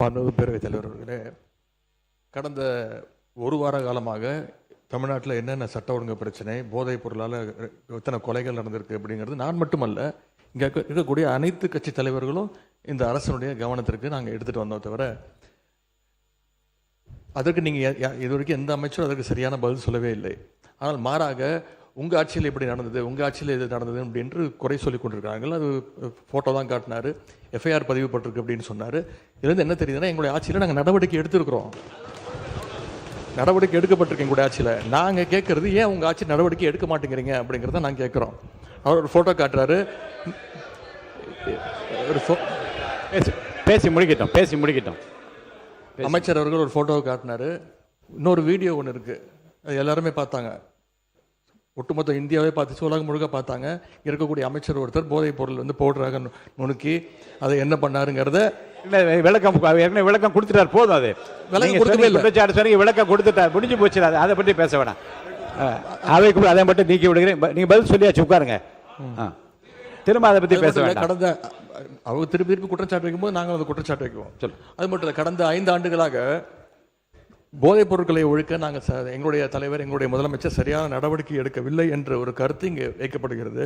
மாண்புமிகு பேரவைத் தலைவர் அவர்களே, கடந்த ஒரு வார காலமாக தமிழ்நாட்டில் என்னென்ன சட்ட ஒழுங்கு பிரச்சனை, போதைப் பொருளால் எத்தனை கொலைகள் நடந்திருக்கு அப்படிங்கிறது நான் மட்டுமல்ல, இங்கே இருக்கக்கூடிய அனைத்து கட்சி தலைவர்களும் இந்த அரசனுடைய கவனத்திற்கு நாங்கள் எடுத்துகிட்டு வந்தோம். தவிர அதற்கு நீங்கள் இது வரைக்கும் எந்த அமைச்சரும் அதற்கு சரியான பதில் சொல்லவே இல்லை. ஆனால் மாறாக உங்கள் ஆட்சியில் இப்படி நடந்தது, உங்கள் ஆட்சியில் இது நடந்தது அப்படின்று குறை சொல்லி கொண்டிருக்கிறார்கள். அது ஃபோட்டோ தான் காட்டினார், எஃப்ஐஆர் பதிவு பட்டிருக்கு அப்படின்னு சொன்னார். இதுலேருந்து என்ன தெரியுதுன்னா, எங்களுடைய ஆட்சியில் நாங்கள் நடவடிக்கை எடுத்திருக்கிறோம், நடவடிக்கை எடுக்கப்பட்டிருக்கு எங்களுடைய ஆட்சியில். நாங்கள் கேட்குறது ஏன் உங்கள் ஆட்சி நடவடிக்கை எடுக்க மாட்டேங்கிறீங்க அப்படிங்கிறத நாங்கள் கேட்குறோம். அவர் ஒரு ஃபோட்டோ காட்டுறாரு, ஒரு பேசி முடிக்கட்டும். அமைச்சர் அவர்கள் ஒரு ஃபோட்டோவை காட்டினார். இன்னொரு வீடியோ ஒன்று இருக்குது, அது எல்லாருமே பார்த்தாங்க, ஒட்டுமொத்த இந்தியாவே பார்த்துச்சு, உலகம் முழுக்க பார்த்தாங்க. இருக்கக்கூடிய அமைச்சர் ஒருத்தர் போதைப் பொருள் பவுடராக நுணுக்கி அதை என்ன பண்ணாருங்கிறத விளக்கம் கொடுத்துட்டார். போதும், அது விளக்கம் கொடுத்துட்டார், முடிஞ்சு போச்சு. அதை பற்றி பேச வேணாம். அவைக்கு அதை மட்டும் நீக்கி விடுகிறேன். நீங்க பதில் சொல்லியாச்சு, உட்காருங்க. திரும்ப அதை பற்றி பேச வேண்டாம். கடந்த அவங்க திருப்பி குற்றச்சாட்டு வைக்கும்போது நாங்கள் அதை குற்றச்சாட்டு வைக்குவோம். அது மட்டும் இல்லை, கடந்த 5 ஆண்டுகளாக போதைப் பொருட்களை ஒழிக்க நாங்கள் எங்களுடைய தலைவர், எங்களுடைய முதலமைச்சர் சரியான நடவடிக்கை எடுக்கவில்லை என்ற ஒரு கருத்து இங்கே வைக்கப்படுகிறது.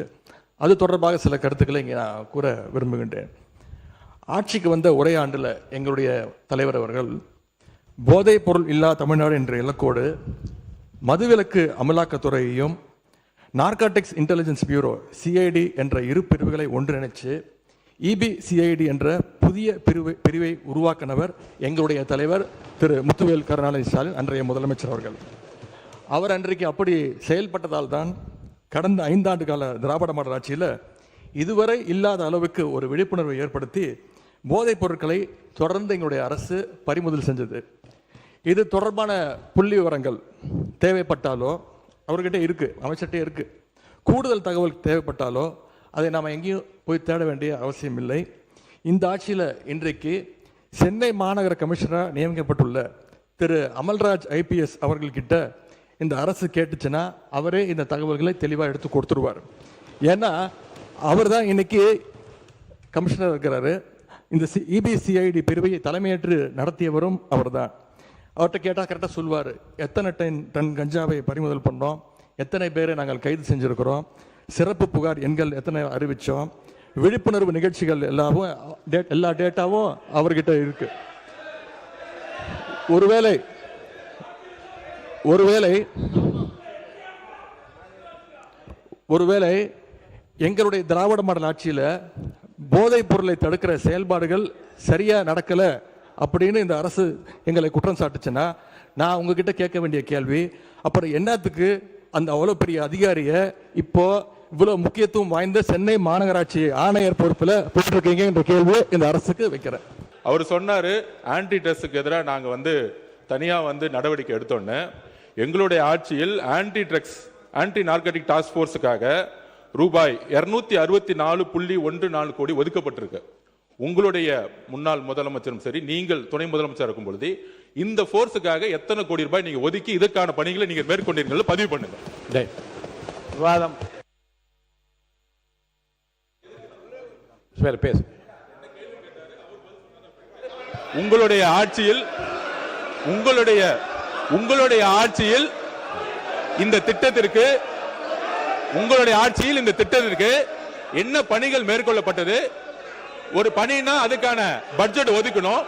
அது தொடர்பாக சில கருத்துக்களை இங்கே நான் கூற விரும்புகின்றேன். ஆட்சிக்கு வந்த ஒரே ஆண்டில் எங்களுடைய தலைவர் அவர்கள் போதைப் பொருள் இல்லா தமிழ்நாடு என்ற இலக்கோடு மதுவிலக்கு அமலாக்கத்துறையையும் நார்காட்டிக்ஸ் இன்டெலிஜென்ஸ் பியூரோ சிஐடி என்ற இரு பிரிவுகளை ஒன்றிணைச்சு இபிசிஐடி என்ற புதிய பிரிவை உருவாக்கினவர் எங்களுடைய தலைவர் திரு முத்துவேல் கருணாநிதி ஸ்டாலின், அன்றைய முதலமைச்சர் அவர்கள். அவர் அன்றைக்கு அப்படி செயல்பட்டதால் தான் கடந்த 5 ஆண்டு கால திராவிட மாடல் ஆட்சியில் இதுவரை இல்லாத அளவுக்கு ஒரு விழிப்புணர்வை ஏற்படுத்தி போதைப் பொருட்களை தொடர்ந்து எங்களுடைய அரசு பறிமுதல் செஞ்சது. இது தொடர்பான புள்ளி விவரங்கள் தேவைப்பட்டாலோ அவர்கிட்ட இருக்கு, அமைச்சர்கிட்ட இருக்கு. கூடுதல் தகவல் தேவைப்பட்டாலோ அதை நாம் எங்கேயும் போய் தேட வேண்டிய அவசியம் இல்லை. இந்த ஆட்சியில் இன்றைக்கு சென்னை மாநகர கமிஷனராக நியமிக்கப்பட்டுள்ள திரு அமல்ராஜ் ஐபிஎஸ் அவர்கள்கிட்ட இந்த அரசு கேட்டுச்சுன்னா அவரே இந்த தகவல்களை தெளிவாக எடுத்து கொடுத்துருவார். ஏன்னா அவர் தான் இன்னைக்கு கமிஷனர் இருக்கிறாரு. இந்த இபிசிஐடி பிரிவை தலைமையேற்று நடத்தியவரும் அவர் தான். அவர்கிட்ட கேட்டால் கரெக்டாக சொல்வார், எத்தனை டன் கஞ்சாவை பறிமுதல் பண்ணோம், எத்தனை பேரை நாங்கள் கைது செஞ்சுருக்கிறோம், சிறப்பு புகார் எண்கள் எத்தனை அறிவித்தோம், விழிப்புணர்வு நிகழ்ச்சிகள் எல்லா டேட்டாவும் அவர்கிட்ட இருக்கு. ஒருவேளை எங்களுடைய திராவிட மாடல் ஆட்சியில் போதைப் பொருளை தடுக்கிற செயல்பாடுகள் சரியா நடக்கல அப்படின்னு இந்த அரசு எங்களை குற்றம் சாட்டுச்சுன்னா நான் உங்ககிட்ட கேட்க வேண்டிய கேள்வி, அப்புறம் என்னத்துக்கு அந்த அவ்வளோ பெரிய அதிகாரியை இப்போ இவ்வளோ முக்கியத்துவம் வாய்ந்த சென்னை மாநகராட்சி ஆணையர் பொறுப்பில் போட்டிருக்கீங்க என்ற கேள்வி இந்த அரசுக்கு வைக்கிறேன். அவர் சொன்னாரு, ஆன்டி ட்ரக்ஸுக்கு எதிராக நாங்கள் தனியாக நடவடிக்கை எடுத்தோன்னு எங்களுடைய ஆட்சியில் ஆன்டி ட்ரக்ஸ் ஆன்டி நார்கட்டிக் டாஸ்க் ஃபோர்ஸுக்காக ரூபாய் 264.14 கோடி ஒதுக்கப்பட்டிருக்கு. உங்களுடைய முன்னாள் முதலமைச்சரும் சரி, நீங்கள் துணை முதலமைச்சர் இருக்கும் பொழுது இந்த போர்ஸுக்காக எத்தனை கோடி ரூபாய் நீங்க ஒதுக்கி இதற்கான பணிகளை நீங்க மேற்கொண்டீர்கள் பதிவு பண்ணுங்க. விவாதம் பேசு. உங்களுடைய ஆட்சியில் இந்த திட்டத்திற்கு என்ன பணிகள் மேற்கொள்ளப்பட்டது? ஒரு பணினா அதுக்கான பட்ஜெட் ஒதுக்கணும்.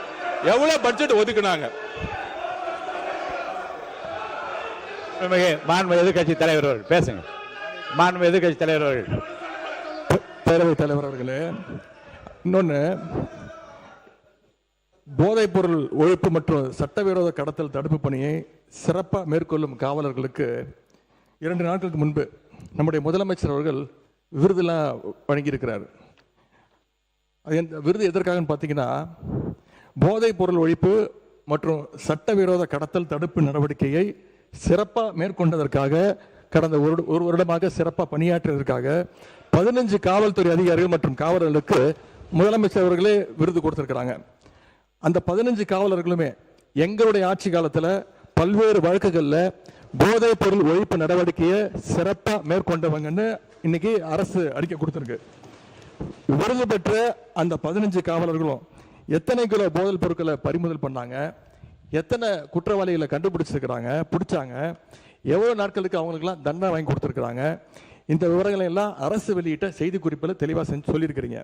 எவ்வளவு பட்ஜெட் ஒதுக்குனாங்க? மாண்பு எதிர்கட்சி தலைவர் அவர்கள் பேசுங்க. மாண்பு எதிர்கட்சி தலைவர் அவர்கள். பேரவைத் தலைவர் அவர்களே, இன்னொன்று, போதைப் பொருள் ஒழிப்பு மற்றும் சட்டவிரோத கடத்தல் தடுப்பு பணியை சிறப்பாக மேற்கொள்ளும் காவலர்களுக்கு 2 நாட்களுக்கு முன்பு நம்முடைய முதலமைச்சர் அவர்கள் விருதுலாம் வழங்கியிருக்கிறார். விருது எதற்காகன்னு பார்த்தீங்கன்னா, போதைப் பொருள் ஒழிப்பு மற்றும் சட்டவிரோத கடத்தல் தடுப்பு நடவடிக்கையை சிறப்பாக மேற்கொண்டதற்காக, கடந்த ஒரு வருடமாக சிறப்பாக பணியாற்றியதற்காக 15 காவல்துறை அதிகாரிகள் மற்றும் காவலர்களுக்கு முதலமைச்சர் அவர்களே விருது கொடுத்திருக்கிறாங்க. அந்த 15 காவலர்களுமே எங்களுடைய ஆட்சி காலத்தில் பல்வேறு வழக்குகளில் போதைப் பொருள் ஒழிப்பு நடவடிக்கையை சிறப்பாக மேற்கொண்டவங்கன்னு இன்னைக்கு அரசு அறிக்கை கொடுத்திருக்கு. விருது பெற்ற அந்த 15 காவலர்களும் எத்தனை கிலோ போதைப் பொருட்களை பறிமுதல் பண்ணாங்க, எத்தனை குற்றவாளிகளை கண்டுபிடிச்சிருக்கிறாங்க, பிடிச்சாங்க, எவ்வளவு நாட்களுக்கு அவங்களுக்குலாம் தண்டனை வாங்கி கொடுத்துருக்குறாங்க, இந்த விவரங்களை எல்லாம் அரசு வெளியிட்ட செய்தி குறிப்பில் தெளிவாக சொல்லியிருக்கிறீங்க.